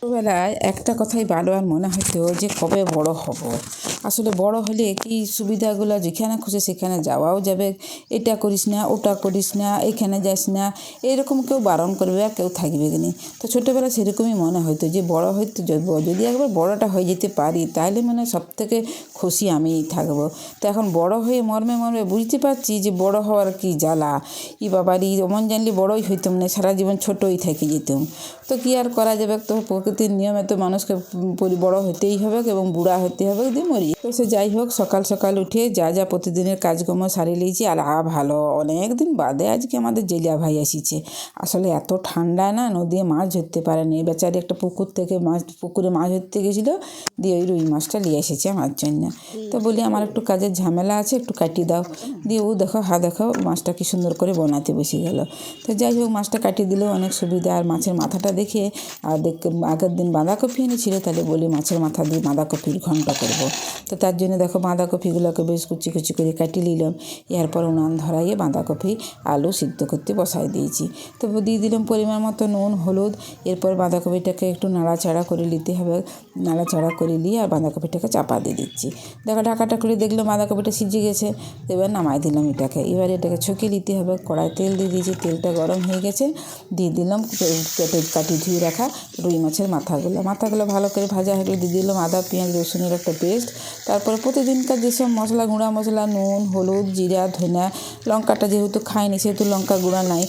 ছোটোবেলায় একটা কথাই বারবার মনে হতো যে কবে বড় হব। আসলে বড় হলে কি সুবিধাগুলো যেখানে খুশি সেখানে যাওয়াও যাবে, এটা করিস না ওটা করিস না এখানে যাস না, এরকম কেউ বারণ করবে আর কেউ থাকবে কি না। তো ছোটোবেলায় সেরকমই মনে হতো যে বড় হয়তো যদি একবার বড়টা হয়ে যেতে পারি তাহলে মানে সবথেকে খুশি আমিই থাকবো। তো এখন বড় হয়ে মর্মে মর্মে বুঝতে পারছি যে বড় হওয়ার কি জ্বালা। বাবারই মন জানলে বড়ই হইতাম না, সারা জীবন ছোটই থেকে যেতাম। তো কী আর করা যাবে, তো প্রকৃতির নিয়মে তো মানুষকে বড় হতেই হবে এবং বুড়া হতে হবে, দিয়ে মরি। তো সে যাই হোক, সকাল সকাল উঠে যা যা প্রতিদিনের কাজকর্ম সারিয়ে নিয়েছি। আর ভালো অনেক দিন বাদে আজকে আমাদের জেলিয়া ভাই এসেছে। আসলে এত ঠান্ডা না, নদীতে মাছ ধরতে পারেনি বেচারি, একটা পুকুরে মাছ ধরতে গেছিলো, দিয়ে ওই রুই মাছটা নিয়ে এসেছে আমার জন্য। তো বলি আমার একটু কাজের ঝামেলা আছে, একটু কাটিয়ে দাও। দিয়ে ও দেখো দেখো মাছটা কি সুন্দর করে বানাতে বসে গেল। তো যাই হোক, মাছটা কাটিয়ে দিলেও অনেক সুবিধা। আর মাছের মাথাটা দেখে আর আগের দিন বাঁধাকপি এনেছিল, তাহলে বলি মাছের মাথা দিয়ে বাঁধাকপির ঘন্ট করব। তো তার জন্য দেখো বাঁধাকপিগুলোকে বেশ কুচি কুচি করে কাটিয়ে নিলাম। এরপর উনান ধরাইয়ে বাঁধাকপি আলু সিদ্ধ করতে বসাই দিয়েছি। তো দিয়ে দিলাম পরিমাণ মতো নুন হলুদ। এরপর বাঁধাকপিটাকে একটু নাড়াচাড়া করে নিতে হবে, নাড়াচাড়া করে নিয়ে আর বাঁধাকপিটাকে চাপা দিয়ে দিচ্ছি। দেখো ঢাকাটা খুলে দেখলাম বাঁধাকপিটা সিজে গেছে। এবার নামাই দিলাম এটাকে। এবার এটাকে ছুঁকে নিতে হবে। কড়াই তেল দিয়ে দিয়েছি, তেলটা গরম হয়ে গেছে। দিয়ে দিলাম কাটি ধুয়ে রাখা রুই মাছের মাথাগুলো ভালো করে ভাজা হলে দিয়ে দিলাম আদা পেঁয়াজ রসুনের একটা পেস্ট। তারপরে প্রতিদিনকার যেসব মশলা, গুঁড়া মশলা, নুন হলুদ জিরা ধনিয়া লঙ্কাটা যেহেতু খাইনি সেহেতু লঙ্কা গুঁড়া নাই,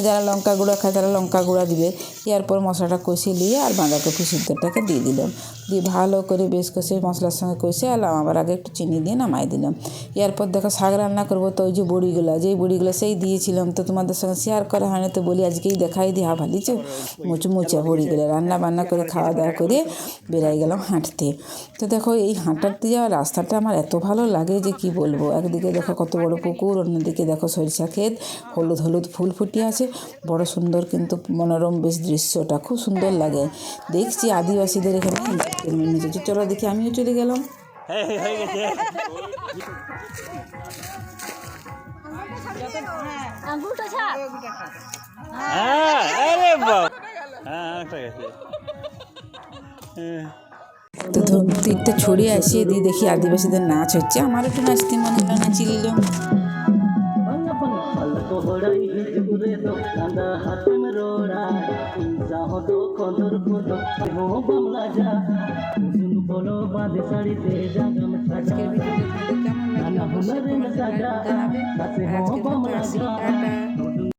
যারা লঙ্কা গুঁড়া খায় তারা লঙ্কা গুঁড়া দিবে। এরপর মশলাটা কষিয়ে নিয়ে আর বাঁধাকপি সিদ্ধটাকে দিয়ে দিলাম। দিয়ে ভালো করে বেশ কষে মশলার সঙ্গে কষে আলাম, আবার আগে একটু চিনি দিয়ে নামাই দিলাম। এরপর দেখো শাক রান্না করবো। তো ওই যে যেই বড়িগুলো সেই দিয়েছিলাম, তো তোমাদের সঙ্গে শেয়ার করা হয়নি, তো বলি আজকেই দেখাই দিয়ে ভালিছে মুচমুচে বড়িগুলো রান্না বান্না করে খাওয়া দাওয়া করে বেরিয়ে গেলাম হাঁটতে। তো দেখো এই হাঁটাতে যাওয়ার রাস্তাটা আমার এত ভালো লাগে যে কি বলবো। একদিকে দেখো কত বড় পুকুর, অন্যদিকে দেখো সরিষা ক্ষেত, হলুদ হলুদ ফুল ফুটিয়ে আছে, বড় সুন্দর কিন্তু মনোরম বেশ দৃশ্যটা খুব সুন্দর লাগে। দেখছি আদিবাসীদের এখানে চলো দেখি, আমিও চলে গেলাম। তো তীরটা ছড়িয়ে আসিয়ে দিয়ে দেখি আদিবাসীদের নাচ হচ্ছে, আমার একটু নাচতে মনে হলো, নাচিয়ে নিলাম। আজকের ভিডিওটা কেমন লাগলো অবশ্যই কমেন্টে জানাবে। আজকের মতো আসি, টাটা।